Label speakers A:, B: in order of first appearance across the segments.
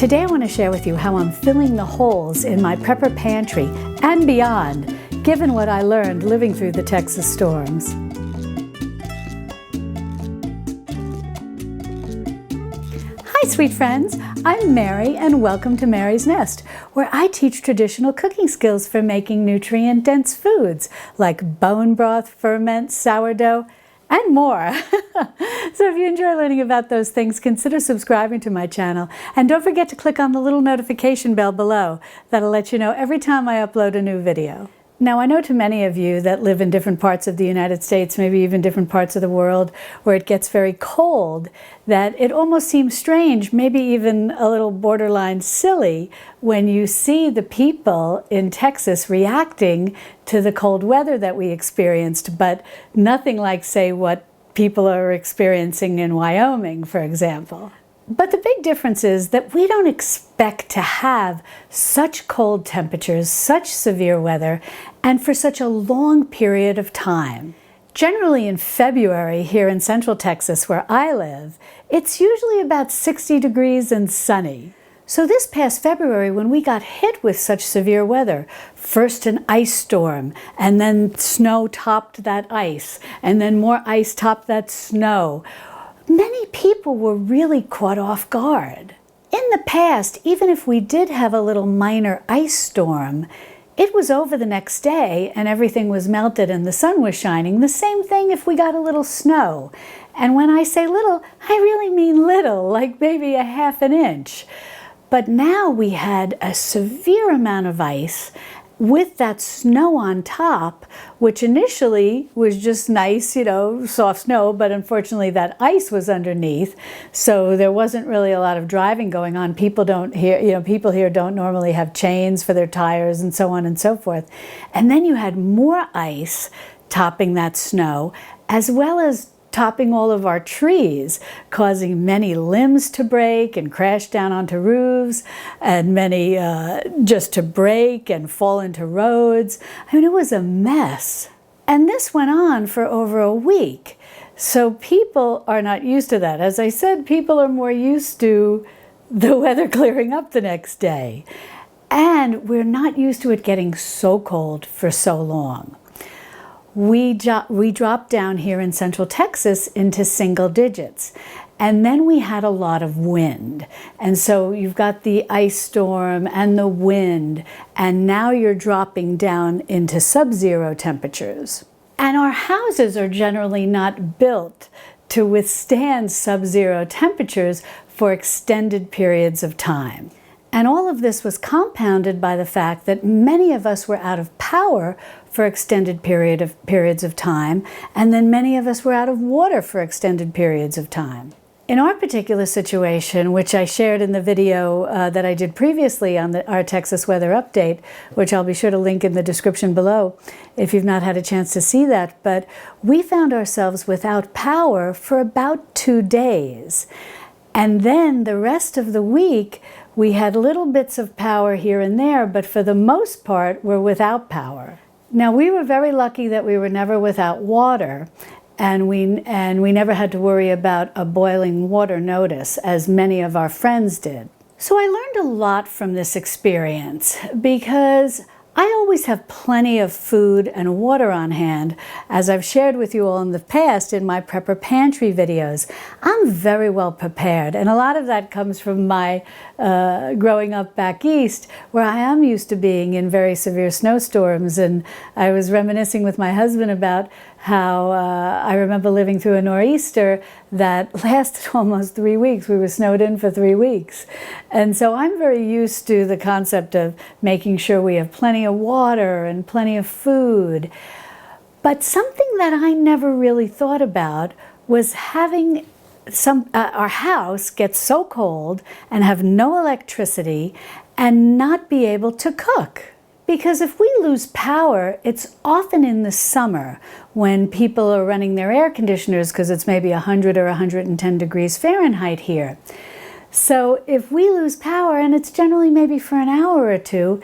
A: Today I want to share with you how I'm filling the holes in my prepper pantry and beyond, given what I learned living through the Texas storms. Hi sweet friends, I'm Mary and welcome to Mary's Nest, where I teach traditional cooking skills for making nutrient-dense foods like bone broth, ferment, sourdough, and more. So if you enjoy learning about those things, consider subscribing to my channel. And don't forget to click on the little notification bell below. That'll let you know every time I upload a new video. Now, I know to many of you that live in different parts of the United States, maybe even different parts of the world, where it gets very cold, that it almost seems strange, maybe even a little borderline silly, when you see the people in Texas reacting to the cold weather that we experienced, but nothing like, say, what people are experiencing in Wyoming, for example. But the big difference is that we don't expect to have such cold temperatures, such severe weather, and for such a long period of time. Generally in February here in Central Texas, where I live, it's usually about 60 degrees and sunny. So this past February, when we got hit with such severe weather, first an ice storm, and then snow topped that ice, and then more ice topped that snow, many people were really caught off guard. In the past, even if we did have a little minor ice storm, it was over the next day and everything was melted and the sun was shining. The same thing if we got a little snow. And when I say little, I really mean little, like maybe a half an inch. But now we had a severe amount of ice with that snow on top, which initially was just nice, soft snow, but unfortunately that ice was underneath, so there wasn't really a lot of driving going on. People here don't normally have chains for their tires and so on and so forth. And then you had more ice topping that snow, as well as topping all of our trees, causing many limbs to break and crash down onto roofs, and many just to break and fall into roads. I mean, it was a mess. And this went on for over a week. So people are not used to that. As I said, people are more used to the weather clearing up the next day. And we're not used to it getting so cold for so long. We dropped down here in Central Texas into single digits, and then we had a lot of wind. And so you've got the ice storm and the wind, and now you're dropping down into sub-zero temperatures. And our houses are generally not built to withstand sub-zero temperatures for extended periods of time. And all of this was compounded by the fact that many of us were out of power for extended periods of time, and then many of us were out of water for extended periods of time. In our particular situation, which I shared in the video that I did previously on our Texas weather update, which I'll be sure to link in the description below if you've not had a chance to see that, but we found ourselves without power for about 2 days. And then the rest of the week, we had little bits of power here and there, but for the most part, we're without power. Now, we were very lucky that we were never without water, and we never had to worry about a boiling water notice, as many of our friends did. So I learned a lot from this experience, because I always have plenty of food and water on hand, as I've shared with you all in the past in my Prepper Pantry videos. I'm very well prepared, and a lot of that comes from my growing up back east, where I am used to being in very severe snowstorms. And I was reminiscing with my husband about how I remember living through a nor'easter that lasted almost 3 weeks. We were snowed in for 3 weeks. And so I'm very used to the concept of making sure we have plenty of water and plenty of food. But something that I never really thought about was having our house get so cold and have no electricity and not be able to cook. Because if we lose power, it's often in the summer when people are running their air conditioners because it's maybe 100 or 110 degrees Fahrenheit here. So if we lose power, and it's generally maybe for an hour or two,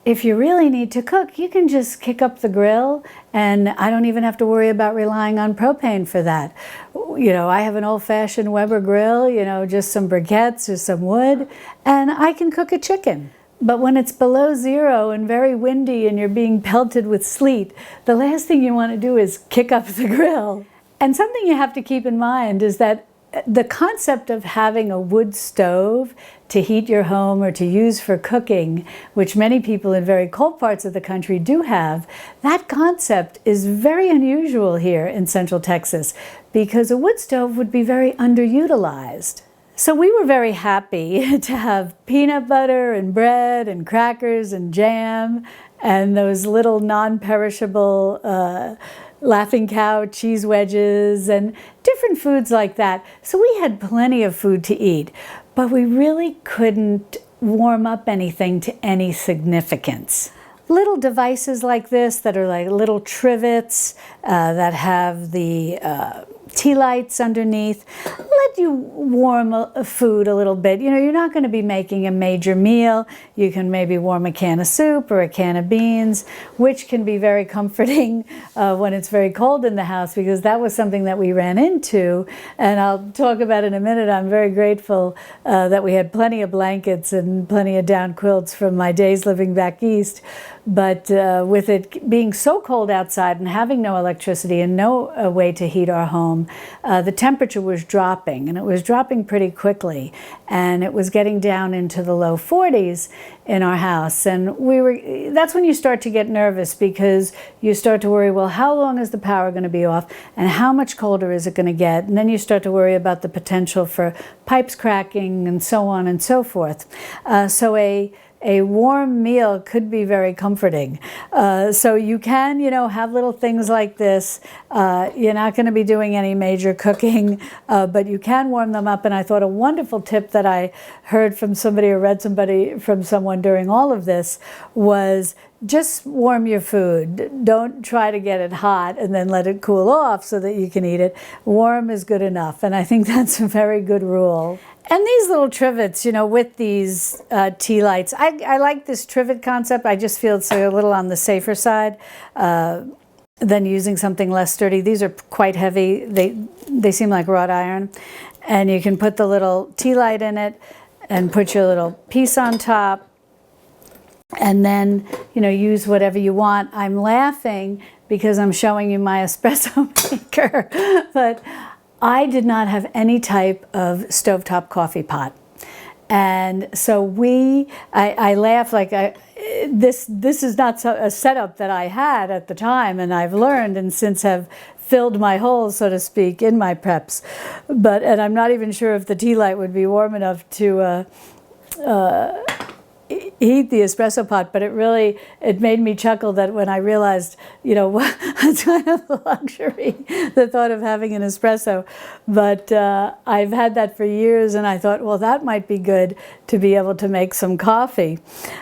A: if you really need to cook, you can just kick up the grill, and I don't even have to worry about relying on propane for that. I have an old-fashioned Weber grill, just some briquettes or some wood, and I can cook a chicken. But when it's below zero and very windy and you're being pelted with sleet, the last thing you want to do is kick up the grill. And something you have to keep in mind is that the concept of having a wood stove to heat your home or to use for cooking, which many people in very cold parts of the country do have, that concept is very unusual here in Central Texas because a wood stove would be very underutilized. So we were very happy to have peanut butter and bread and crackers and jam and those little non-perishable Laughing Cow cheese wedges and different foods like that. So we had plenty of food to eat, but we really couldn't warm up anything to any significance. Little devices like this that are like little trivets that have the tea lights underneath let you warm food a little bit. You're not going to be making a major meal. You can maybe warm a can of soup or a can of beans, which can be very comforting when it's very cold in the house, because that was something that we ran into, and I'll talk about in a minute. I'm very grateful that we had plenty of blankets and plenty of down quilts from my days living back east. But with it being so cold outside and having no electricity and no way to heat our home, the temperature was dropping, and it was dropping pretty quickly, and it was getting down into the low 40s in our house. And that's when you start to get nervous, because you start to worry, well, how long is the power going to be off, and how much colder is it going to get? And then you start to worry about the potential for pipes cracking and so on and so forth. So a warm meal could be very comforting. So you can, have little things like this. You're not going to be doing any major cooking, but you can warm them up. And I thought a wonderful tip that I heard from somebody or read from someone during all of this was just warm your food. Don't try to get it hot and then let it cool off so that you can eat it. Warm is good enough. And I think that's a very good rule. And these little trivets, with these tea lights, I like this trivet concept. I just feel it's a little on the safer side than using something less sturdy. These are quite heavy. They seem like wrought iron. And you can put the little tea light in it and put your little piece on top. And then, use whatever you want. I'm laughing because I'm showing you my espresso maker. But I did not have any type of stovetop coffee pot. And so I laugh like this is not a setup that I had at the time, and I've learned and since have filled my holes, so to speak, in my preps. And I'm not even sure if the tea light would be warm enough to heat the espresso pot, but it made me chuckle that when I realized, it's kind of a luxury, the thought of having an espresso. But I've had that for years, and I thought, well, that might be good to be able to make some coffee.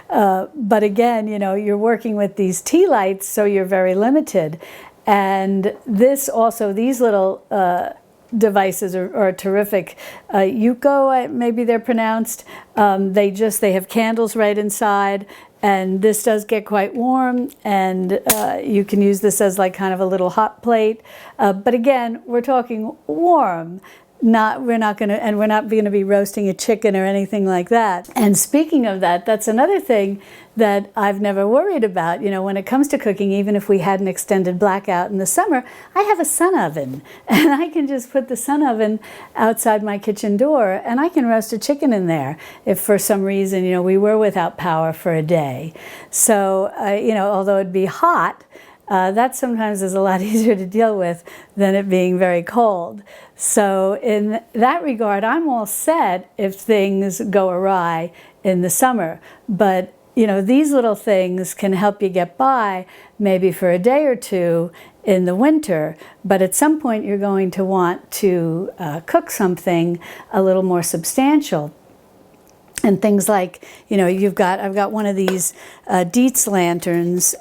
A: But again, you're working with these tea lights, so you're very limited. And these little devices are terrific. Yuko, maybe they're pronounced. They have candles right inside, and this does get quite warm, and you can use this as like kind of a little hot plate. But again, we're talking warm. We're not going to be roasting a chicken or anything like that. And speaking of that, that's another thing that I've never worried about. When it comes to cooking, even if we had an extended blackout in the summer, I have a sun oven, and I can just put the sun oven outside my kitchen door, and I can roast a chicken in there if for some reason, we were without power for a day. So, although it'd be hot, that sometimes is a lot easier to deal with than it being very cold. So in that regard, I'm all set if things go awry in the summer. But, these little things can help you get by maybe for a day or two in the winter. But at some point, you're going to want to cook something a little more substantial. And things like, I've got one of these Dietz lanterns.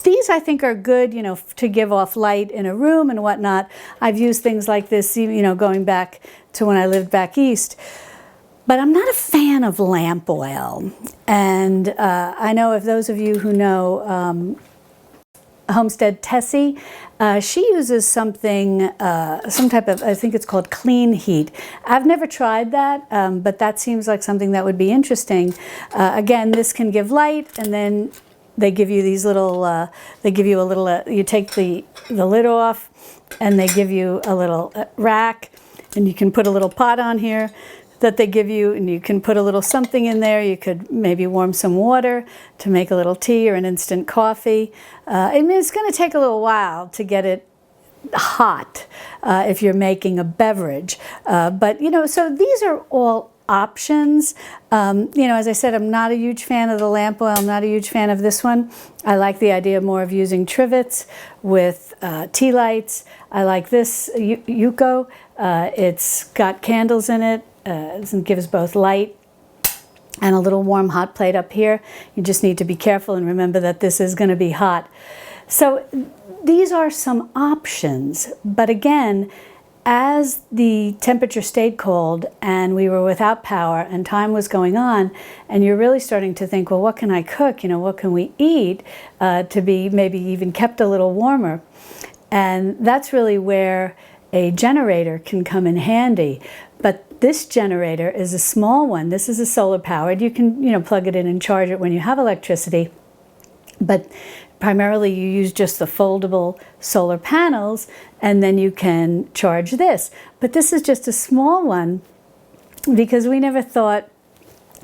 A: These, I think, are good, to give off light in a room and whatnot. I've used things like this, going back to when I lived back east. But I'm not a fan of lamp oil. And I know if those of you who know Homestead Tessie, she uses something, some type of, I think it's called clean heat. I've never tried that, but that seems like something that would be interesting. Again, this can give light, and then they give you these little, they give you a little, you take the lid off, and they give you a little rack, and you can put a little pot on here that they give you, and you can put a little something in there. You could maybe warm some water to make a little tea or an instant coffee. I mean, it's going to take a little while to get it hot if you're making a beverage. But, you know, so these are all options. You know, as I said, I'm not a huge fan of the lamp oil. I'm not a huge fan of this one. I like the idea more of using trivets with tea lights. I like this Yuko. It's got candles in it. It gives both light and a little warm hot plate up here. You just need to be careful and remember that this is going to be hot. So these are some options, but again, as the temperature stayed cold and we were without power and time was going on, and you're really starting to think, well, what can I cook? You know, what can we eat to be maybe even kept a little warmer? And that's really where a generator can come in handy. But this generator is a small one. This is a solar powered. You can, you know, plug it in and charge it when you have electricity. But primarily you use just the foldable solar panels, and then you can charge this. But this is just a small one because we never thought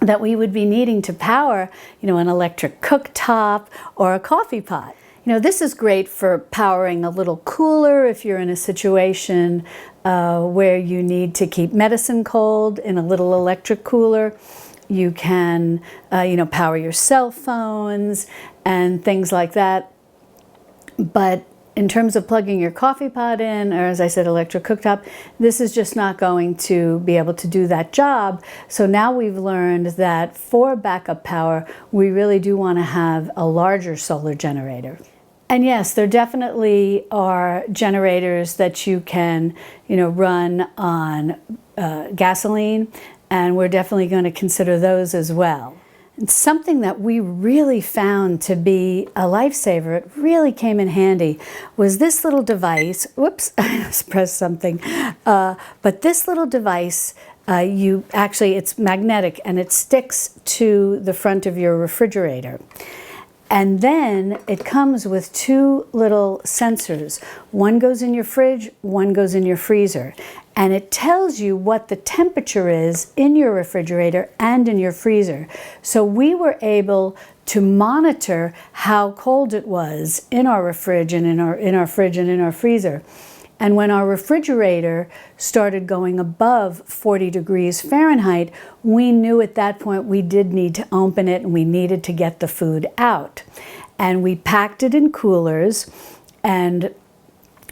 A: that we would be needing to power, you know, an electric cooktop or a coffee pot. You know, this is great for powering a little cooler if you're in a situation where you need to keep medicine cold in a little electric cooler. You can, you know, power your cell phones and things like that. But in terms of plugging your coffee pot in, or as I said, electric cooktop, this is just not going to be able to do that job. So now we've learned that for backup power, we really do want to have a larger solar generator. And yes, there definitely are generators that you can, you know, run on gasoline, and we're definitely going to consider those as well. And something that we really found to be a lifesaver, it really came in handy, was this little device. Whoops, I just pressed something. But this little device, it's magnetic and it sticks to the front of your refrigerator. And then it comes with two little sensors. One goes in your fridge, one goes in your freezer. And it tells you what the temperature is in your refrigerator and in your freezer. So we were able to monitor how cold it was in our fridge and in our freezer. And when our refrigerator started going above 40 degrees Fahrenheit, we knew at that point we did need to open it and we needed to get the food out. And we packed it in coolers and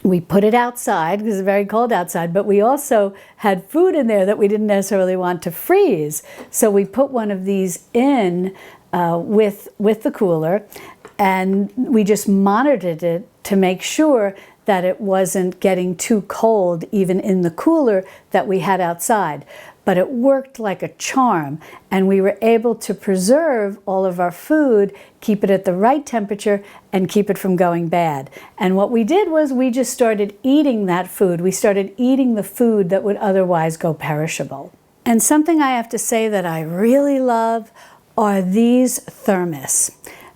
A: we put it outside because it's very cold outside, but we also had food in there that we didn't necessarily want to freeze. So we put one of these in with the cooler, and we just monitored it to make sure that it wasn't getting too cold even in the cooler that we had outside. But it worked like a charm, and we were able to preserve all of our food, keep it at the right temperature, and keep it from going bad. And what we did was we just started eating that food. We started eating the food that would otherwise go perishable. And something I have to say that I really love are these thermos,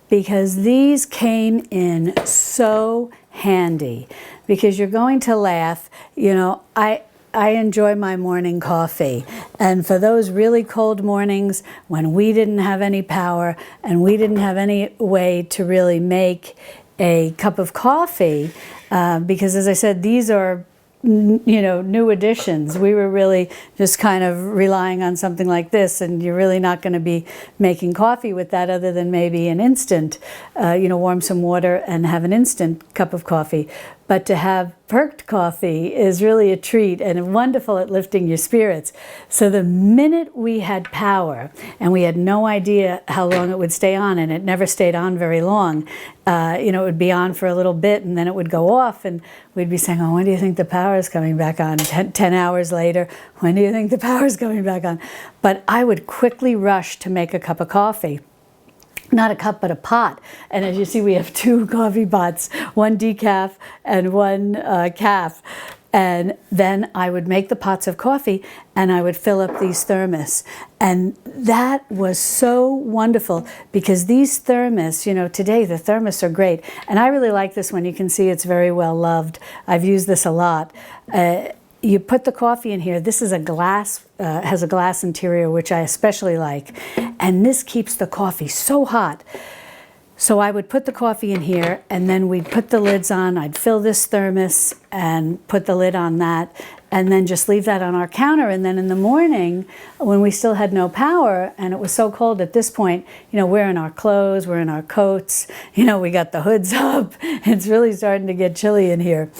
A: because these came in so handy. Because you're going to laugh, you know, I enjoy my morning coffee, and for those really cold mornings when we didn't have any power and we didn't have any way to really make a cup of coffee, because as I said, these are, you know, new additions. We were really just kind of relying on something like this, and you're really not going to be making coffee with that other than maybe an instant, you know, warm some water and have an instant cup of coffee. but to have perked coffee is really a treat and wonderful at lifting your spirits. So the minute we had power, and we had no idea how long it would stay on, and it never stayed on very long, it would be on for a little bit and then it would go off, and we'd be saying, oh, when do you think the power is coming back on? 10 hours later, when do you think the power is coming back on? But I would quickly rush to make a cup of coffee. Not a cup, but a pot. And as you see, we have 2 coffee pots, one decaf and one calf. And then I would make the pots of coffee and I would fill up these thermos. And that was so wonderful because these thermos, today the thermos are great. And I really like this one. You can see it's very well loved. I've used this a lot. You put the coffee in here. This is a glass, has a glass interior, which I especially like. And this keeps the coffee so hot. So I would put the coffee in here, and then we'd put the lids on. I'd fill this thermos and put the lid on that, and then just leave that on our counter. And then in the morning, when we still had no power, and it was so cold at this point, we're in our clothes, we're in our coats, we got the hoods up. It's really starting to get chilly in here.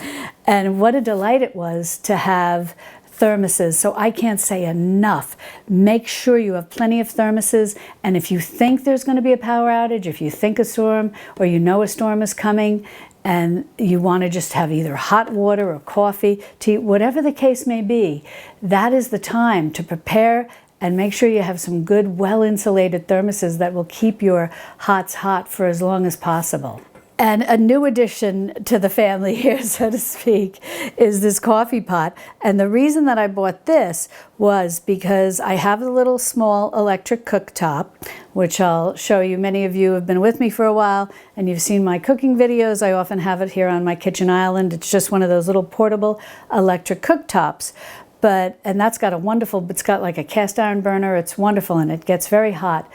A: And what a delight it was to have thermoses. So I can't say enough. Make sure you have plenty of thermoses. And if you think there's going to be a power outage, if you think a storm, or a storm is coming, and you want to just have either hot water or coffee, tea, whatever the case may be, that is the time to prepare and make sure you have some good, well-insulated thermoses that will keep your hots hot for as long as possible. And a new addition to the family here, so to speak, is this coffee pot. And the reason that I bought this was because I have a little small electric cooktop, which I'll show you. Many of you have been with me for a while and you've seen my cooking videos. I often have it here on my kitchen island. It's just one of those little portable electric cooktops. And that's got it's got like a cast iron burner. It's wonderful and it gets very hot.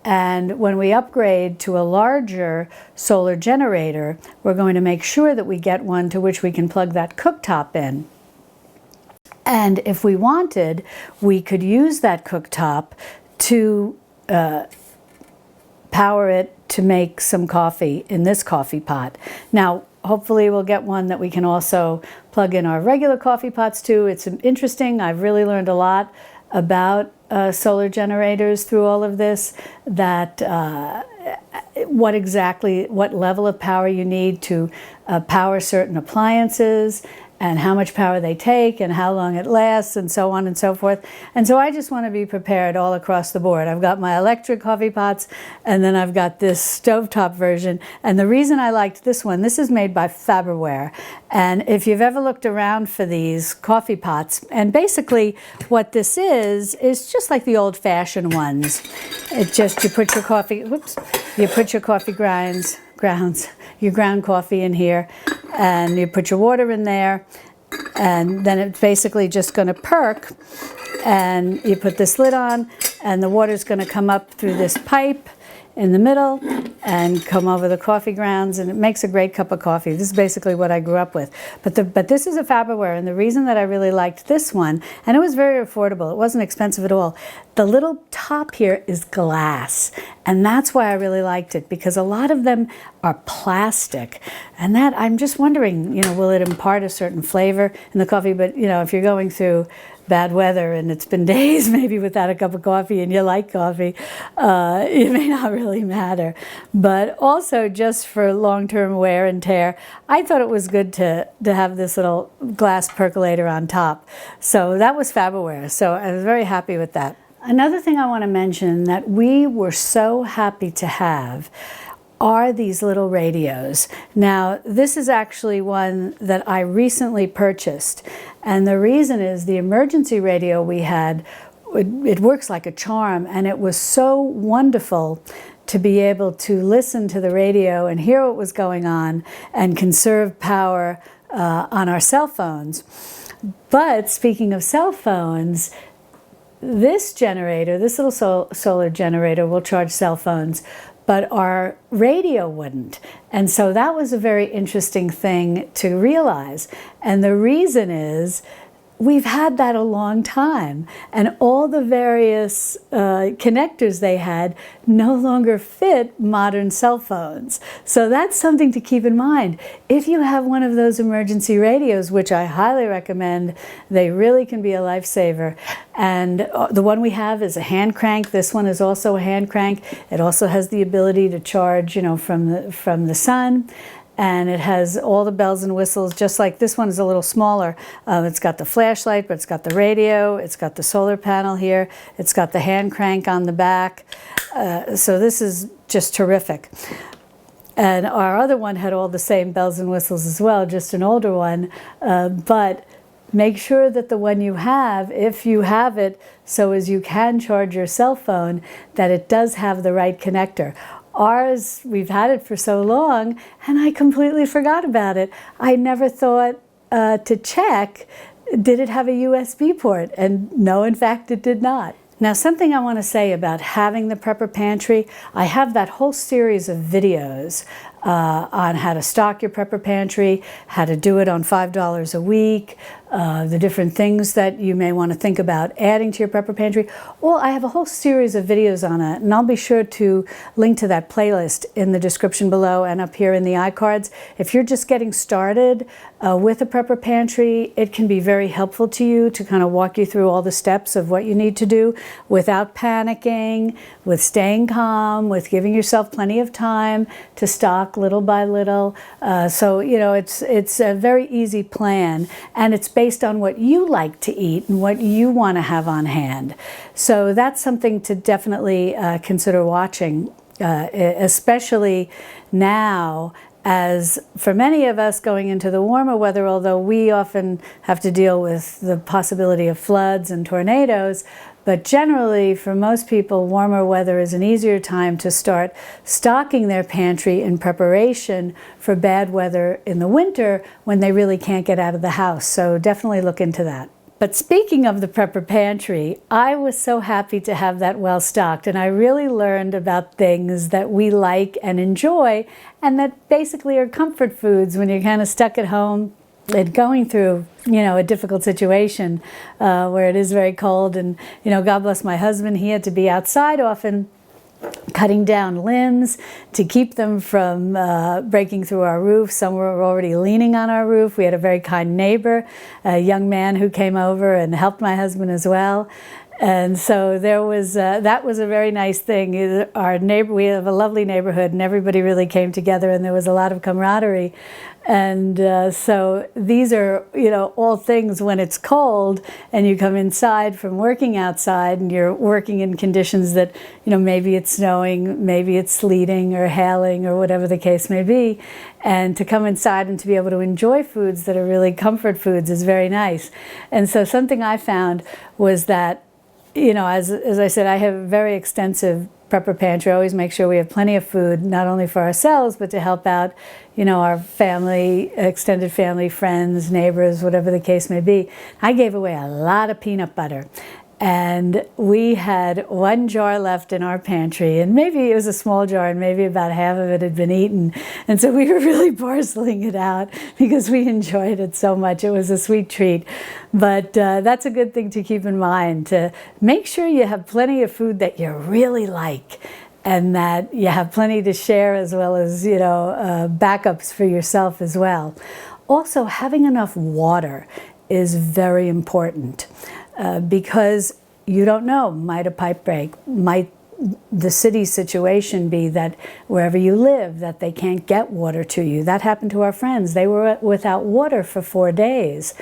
A: And when we upgrade to a larger solar generator, we're going to make sure that we get one to which we can plug that cooktop in. And if we wanted, we could use that cooktop to power it to make some coffee in this coffee pot. Now, hopefully we'll get one that we can also plug in our regular coffee pots to. It's interesting. I've really learned a lot about solar generators through all of this, that what level of power you need to power certain appliances, and how much power they take and how long it lasts and so on and so forth. And so I just want to be prepared all across the board. I've got my electric coffee pots and then I've got this stovetop version. And the reason I liked this one, this is made by Faberware. And if you've ever looked around for these coffee pots, and basically what this is just like the old-fashioned ones. You put your coffee, you ground coffee in here, and you put your water in there, and then it's basically just going to perk, and you put this lid on, and the water's going to come up through this pipe in the middle and come over the coffee grounds, and it makes a great cup of coffee. This is basically what I grew up with. But this is a Faberware, and the reason that I really liked this one, and it was very affordable, it wasn't expensive at all, the little top here is glass, and that's why I really liked it, because a lot of them are plastic, and that I'm just wondering, will it impart a certain flavor in the coffee? But if you're going through bad weather and it's been days maybe without a cup of coffee and you like coffee, it may not really matter. But also just for long-term wear and tear, I thought it was good to have this little glass percolator on top. So that was Faberware. So I was very happy with that. Another thing I want to mention that we were so happy to have are these little radios. Now, this is actually one that I recently purchased, and the reason is the emergency radio we had, it works like a charm, and it was so wonderful to be able to listen to the radio and hear what was going on and conserve power on our cell phones. But speaking of cell phones, this generator, this little solar generator will charge cell phones, but our radio wouldn't. And so that was a very interesting thing to realize. And the reason is we've had that a long time, and all the various connectors they had no longer fit modern cell phones. So that's something to keep in mind. If you have one of those emergency radios, which I highly recommend, they really can be a lifesaver. And the one we have is a hand crank. This one is also a hand crank. It also has the ability to charge, from the sun. And it has all the bells and whistles, just like this one is a little smaller. It's got the flashlight, but it's got the radio, it's got the solar panel here, it's got the hand crank on the back. So this is just terrific. And our other one had all the same bells and whistles as well, just an older one. But make sure that the one you have, if you have it so as you can charge your cell phone, that it does have the right connector. Ours, we've had it for so long, and I completely forgot about it. I never thought to check, did it have a USB port? And no, in fact, it did not. Now, something I want to say about having the Prepper Pantry, I have that whole series of videos on how to stock your Prepper Pantry, how to do it on $5 a week, the different things that you may want to think about adding to your Prepper Pantry. Well, I have a whole series of videos on it, and I'll be sure to link to that playlist in the description below and up here in the iCards. If you're just getting started with a Prepper Pantry, it can be very helpful to you to kind of walk you through all the steps of what you need to do without panicking, with staying calm, with giving yourself plenty of time to stock little by little. So, it's a very easy plan, and it's based on what you like to eat and what you want to have on hand. So that's something to definitely consider watching, especially now, as for many of us going into the warmer weather, although we often have to deal with the possibility of floods and tornadoes, but generally, for most people, warmer weather is an easier time to start stocking their pantry in preparation for bad weather in the winter when they really can't get out of the house. So definitely look into that. But speaking of the Prepper Pantry, I was so happy to have that well stocked, and I really learned about things that we like and enjoy, and that basically are comfort foods when you're kind of stuck at home and going through, a difficult situation where it is very cold. And, God bless my husband, he had to be outside often cutting down limbs to keep them from breaking through our roof. Some were already leaning on our roof. We had a very kind neighbor, a young man who came over and helped my husband as well. And so there was that was a very nice thing. Our neighbor, we have a lovely neighborhood, and everybody really came together, and there was a lot of camaraderie. And so these are, all things when it's cold and you come inside from working outside and you're working in conditions that, maybe it's snowing, maybe it's sleeting or hailing or whatever the case may be. And to come inside and to be able to enjoy foods that are really comfort foods is very nice. And so something I found was that, as I said, I have a very extensive Prepper Pantry. I always make sure we have plenty of food, not only for ourselves, but to help out, our family, extended family, friends, neighbors, whatever the case may be. I gave away a lot of peanut butter. And we had one jar left in our pantry, and maybe it was a small jar, and maybe about half of it had been eaten. And so we were really parceling it out because we enjoyed it so much. It was a sweet treat. But that's a good thing to keep in mind, to make sure you have plenty of food that you really like, and that you have plenty to share, as well as, backups for yourself as well. Also, having enough water is very important. Because you don't know, might a pipe break, might the city situation be that wherever you live, that they can't get water to you. That happened to our friends. They were without water for 4 days.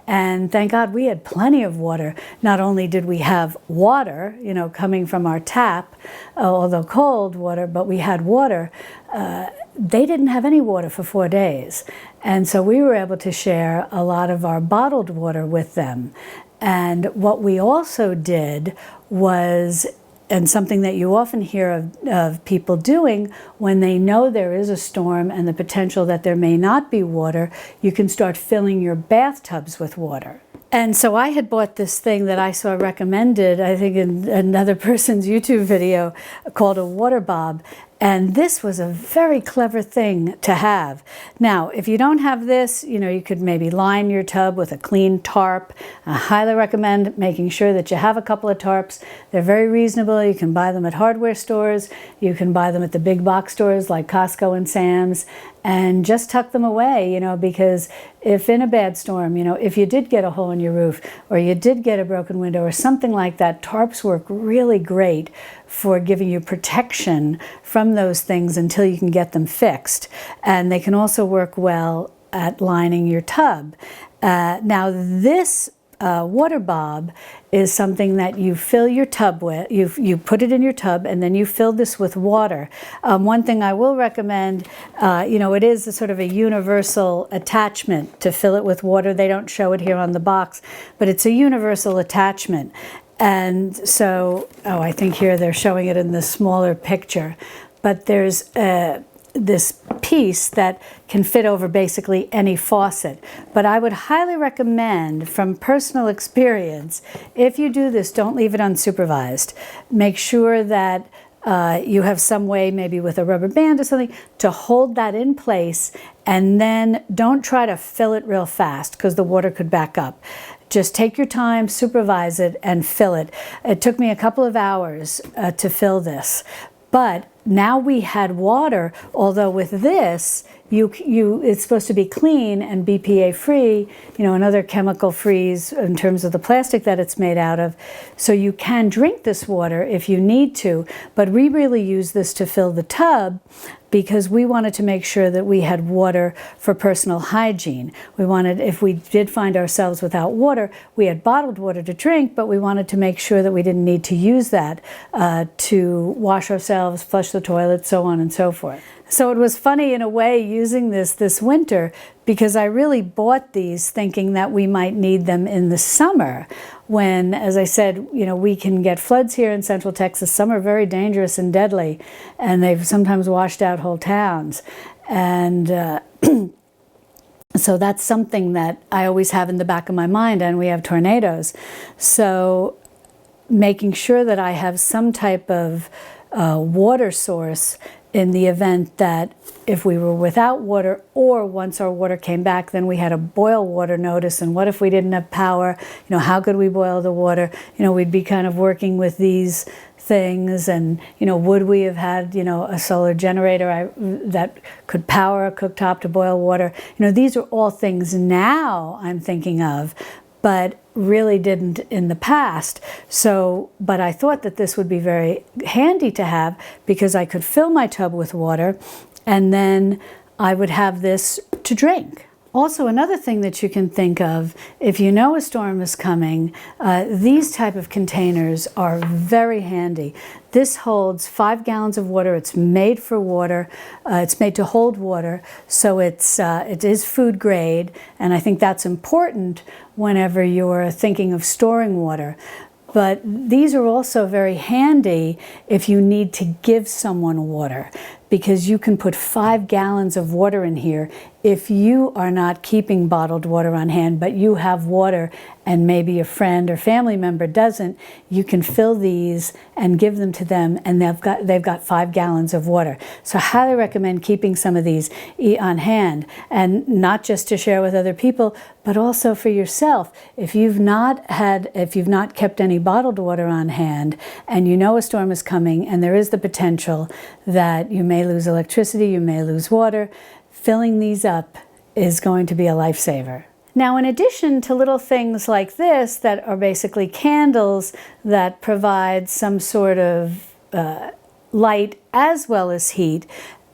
A: And thank God we had plenty of water. Not only did we have water, coming from our tap, although cold water, but we had water. They didn't have any water for 4 days. And so we were able to share a lot of our bottled water with them. And what we also did was, and something that you often hear of people doing when they know there is a storm and the potential that there may not be water, you can start filling your bathtubs with water. And so I had bought this thing that I saw recommended, I think in another person's YouTube video, called a water bob. And this was a very clever thing to have. Now, if you don't have this, you could maybe line your tub with a clean tarp. I highly recommend making sure that you have a couple of tarps. They're very reasonable. You can buy them at hardware stores. You can buy them at the big box stores like Costco and Sam's, and just tuck them away, because if in a bad storm, if you did get a hole in your roof or you did get a broken window or something like that, tarps work really great for giving you protection from those things until you can get them fixed. And they can also work well at lining your tub. Now this water bob is something that you fill your tub with. You put it in your tub and then you fill this with water. One thing I will recommend, it is a sort of a universal attachment to fill it with water. They don't show it here on the box, but it's a universal attachment. And so, I think here they're showing it in the smaller picture, but there's this piece that can fit over basically any faucet. But I would highly recommend, from personal experience, if you do this, don't leave it unsupervised. Make sure that you have some way, maybe with a rubber band or something, to hold that in place, and then don't try to fill it real fast because the water could back up. Just take your time, supervise it, and fill it. It took me a couple of hours to fill this. But now we had water, although with this, it's supposed to be clean and BPA free, and other chemical frees in terms of the plastic that it's made out of. So you can drink this water if you need to, but we really use this to fill the tub because we wanted to make sure that we had water for personal hygiene. We wanted, if we did find ourselves without water, we had bottled water to drink, but we wanted to make sure that we didn't need to use that to wash ourselves, flush the toilet, so on and so forth. So it was funny in a way using this winter, because I really bought these thinking that we might need them in the summer when, as I said, we can get floods here in Central Texas. Some are very dangerous and deadly, and they've sometimes washed out whole towns. And so that's something that I always have in the back of my mind, and we have tornadoes. So making sure that I have some type of water source in the event that if we were without water, or once our water came back, then we had a boil water notice. And what if we didn't have power? How could we boil the water? We'd be kind of working with these things. And, would we have had, a solar generator that could power a cooktop to boil water? These are all things now I'm thinking of, but really didn't in the past. But I thought that this would be very handy to have because I could fill my tub with water and then I would have this to drink. Also, another thing that you can think of, if you know a storm is coming, these type of containers are very handy. This holds 5 gallons of water. It's made for water. It's made to hold water, so it is food grade, and I think that's important whenever you're thinking of storing water. But these are also very handy if you need to give someone water, because you can put 5 gallons of water in here if you are not keeping bottled water on hand, but you have water and maybe a friend or family member doesn't. You can fill these and give them to them, and they've got 5 gallons of water. So I highly recommend keeping some of these on hand, and not just to share with other people, but also for yourself. If you've not kept any bottled water on hand, and you know a storm is coming, and there is the potential that you may lose electricity, you may lose water, filling these up is going to be a lifesaver. Now, in addition to little things like this that are basically candles that provide some sort of light as well as heat,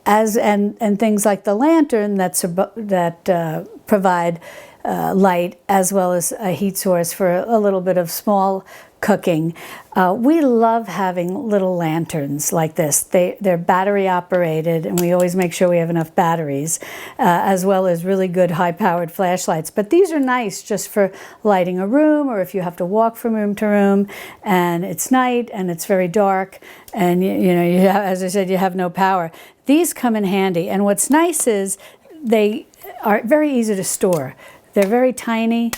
A: and things like the lantern that provide light as well as a heat source for a little bit of small cooking. We love having little lanterns like this. They're battery operated, and we always make sure we have enough batteries, as well as really good high-powered flashlights. But these are nice just for lighting a room, or if you have to walk from room to room and it's night and it's very dark and as I said, you have no power. These come in handy, and what's nice is they are very easy to store. They're very tiny,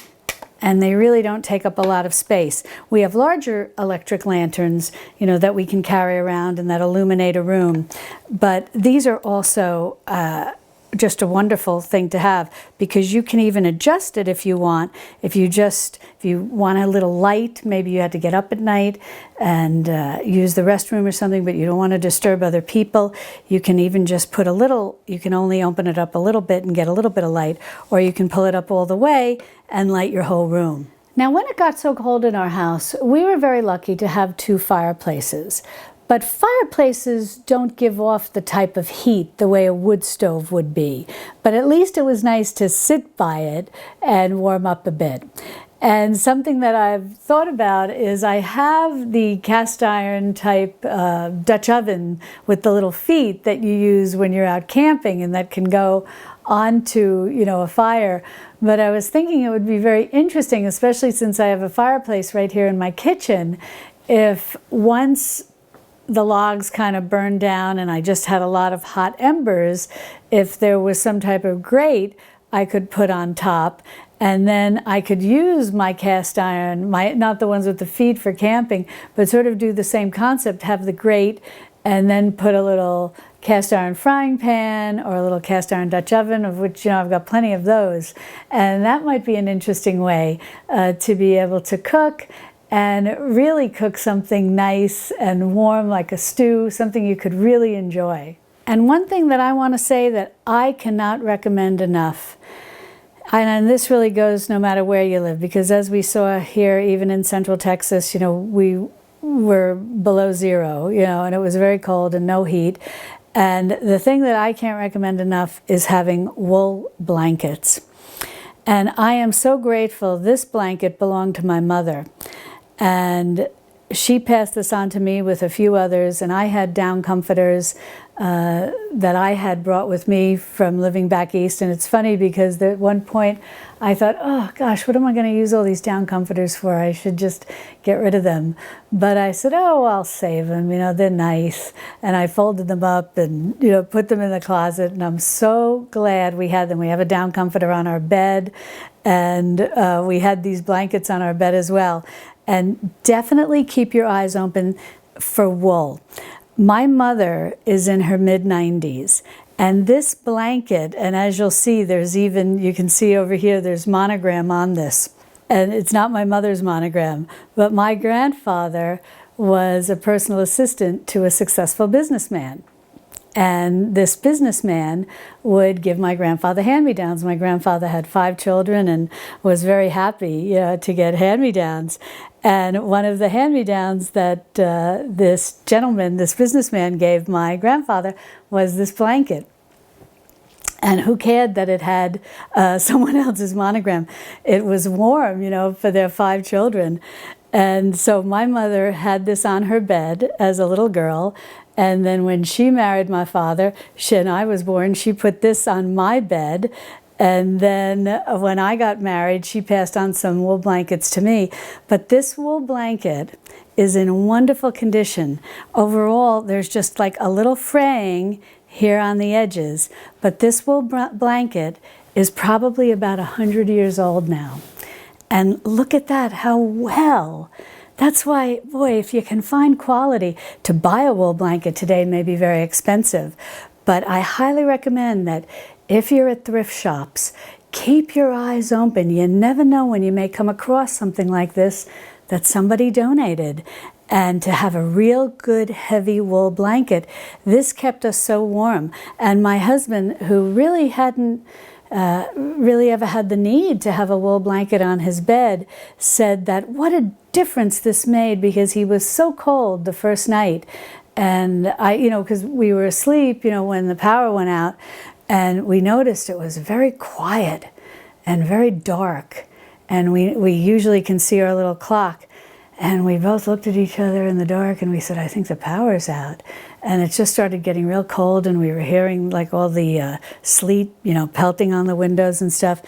A: and they really don't take up a lot of space. We have larger electric lanterns, that we can carry around and that illuminate a room. But these are also just a wonderful thing to have, because you can even adjust it if you want. If you want a little light, maybe you had to get up at night and use the restroom or something, but you don't want to disturb other people, you can even just put you can only open it up a little bit and get a little bit of light, or you can pull it up all the way and light your whole room. Now, when it got so cold in our house, we were very lucky to have 2 fireplaces. But fireplaces don't give off the type of heat the way a wood stove would be. But at least it was nice to sit by it and warm up a bit. And something that I've thought about is I have the cast iron type Dutch oven with the little feet that you use when you're out camping, and that can go onto, a fire. But I was thinking it would be very interesting, especially since I have a fireplace right here in my kitchen, if once the logs kind of burned down and I just had a lot of hot embers, if there was some type of grate I could put on top, and then I could use my cast iron, not the ones with the feet for camping, but sort of do the same concept, have the grate, and then put a little cast iron frying pan or a little cast iron Dutch oven, of which I've got plenty of those. And that might be an interesting way to be able to cook, and really cook something nice and warm like a stew, something you could really enjoy. And one thing that I want to say that I cannot recommend enough, and this really goes no matter where you live, because as we saw here, even in Central Texas, we were below 0, and it was very cold and no heat. And the thing that I can't recommend enough is having wool blankets. And I am so grateful. This blanket belonged to my mother. And she passed this on to me with a few others, and I had down comforters that I had brought with me from living back east. And it's funny because at one point I thought, oh gosh, what am I going to use all these down comforters for? I should just get rid of them. But I said, oh, I'll save them, they're nice. And I folded them up and, put them in the closet, and I'm so glad we had them. We have a down comforter on our bed, and we had these blankets on our bed as well. And definitely keep your eyes open for wool. My mother is in her mid-90s, and this blanket, and as you'll see, you can see over here, there's monogram on this. And it's not my mother's monogram, but my grandfather was a personal assistant to a successful businessman. And this businessman would give my grandfather hand-me-downs. My grandfather had 5 children and was very happy to get hand-me-downs. And one of the hand-me-downs that this businessman gave my grandfather was this blanket. And who cared that it had someone else's monogram? It was warm, for their 5 children. And so my mother had this on her bed as a little girl. And then when she married my father, and I was born, she put this on my bed. And then when I got married, she passed on some wool blankets to me. But this wool blanket is in wonderful condition. Overall, there's just like a little fraying here on the edges. But this wool blanket is probably about 100 years old now. And look at that, how well. That's why, boy, if you can find quality, to buy a wool blanket today may be very expensive. But I highly recommend that if you're at thrift shops, keep your eyes open. You never know when you may come across something like this that somebody donated. And to have a real good heavy wool blanket, this kept us so warm. And my husband, who really hadn't really ever had the need to have a wool blanket on his bed, said that what a difference this made, because he was so cold the first night. And because we were asleep, when the power went out, and we noticed it was very quiet and very dark. And we usually can see our little clock. And we both looked at each other in the dark and we said, I think the power's out. And it just started getting real cold, and we were hearing like all the sleet, pelting on the windows and stuff.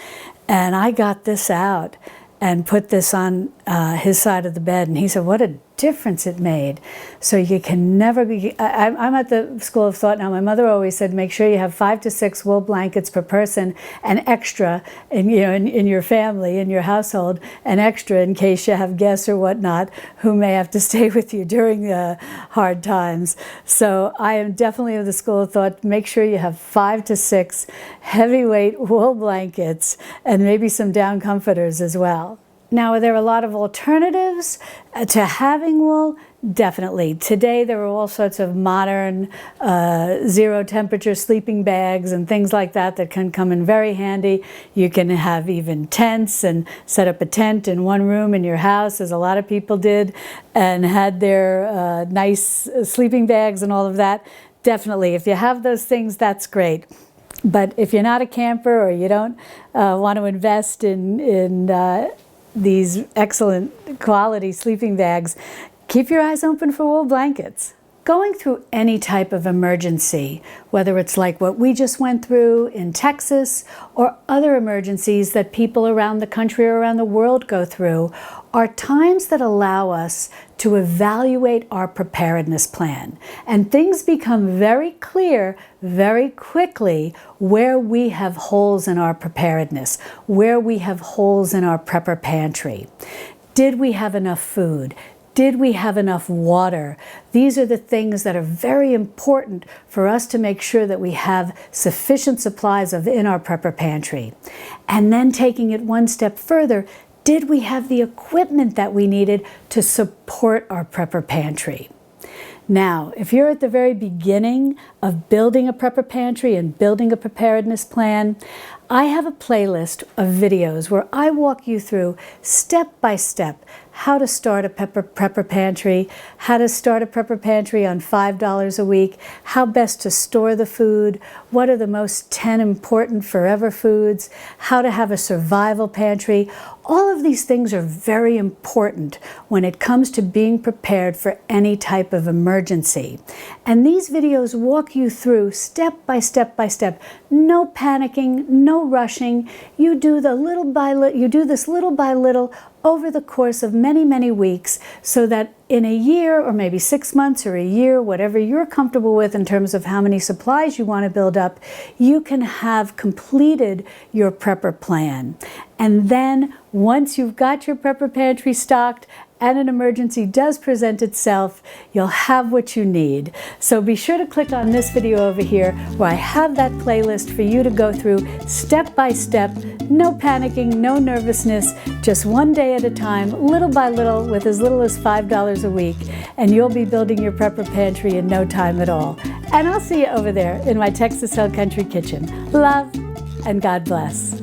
A: And I got this out and put this on his side of the bed. And he said, what a difference it made. So you can never be, I'm at the school of thought now. My mother always said, make sure you have 5 to 6 wool blankets per person, and extra in your family, in your household, and extra in case you have guests or whatnot who may have to stay with you during the hard times. So I am definitely of the school of thought, make sure you have 5 to 6 heavyweight wool blankets and maybe some down comforters as well. Now, are there a lot of alternatives to having wool? Definitely. Today there are all sorts of modern zero temperature sleeping bags and things like that that can come in very handy. You can have even tents and set up a tent in one room in your house, as a lot of people did, and had their nice sleeping bags and all of that. Definitely, if you have those things, that's great. But if you're not a camper or you don't want to invest in these excellent quality sleeping bags, keep your eyes open for wool blankets. Going through any type of emergency, whether it's like what we just went through in Texas or other emergencies that people around the country or around the world go through, are times that allow us to evaluate our preparedness plan. And things become very clear very quickly where we have holes in our preparedness, where we have holes in our prepper pantry. Did we have enough food? Did we have enough water? These are the things that are very important for us to make sure that we have sufficient supplies of in our prepper pantry. And then taking it one step further, did we have the equipment that we needed to support our prepper pantry? Now, if you're at the very beginning of building a prepper pantry and building a preparedness plan, I have a playlist of videos where I walk you through step by step how to start a prepper pantry, how to start a prepper pantry on $5 a week, how best to store the food, what are the most 10 important forever foods, how to have a survival pantry. All of these things are very important when it comes to being prepared for any type of emergency. And these videos walk you through step by step by step. No panicking, no rushing. You do this little by little over the course of many, many weeks, so that in a year or maybe 6 months or a year, whatever you're comfortable with in terms of how many supplies you want to build up, you can have completed your prepper plan. And then once you've got your prepper pantry stocked and an emergency does present itself, you'll have what you need. So be sure to click on this video over here where I have that playlist for you to go through step by step. No panicking, no nervousness, just one day at a time, little by little, with as little as $5 a week, and you'll be building your prepper pantry in no time at all. And I'll see you over there in my Texas Hill Country Kitchen. Love and God bless.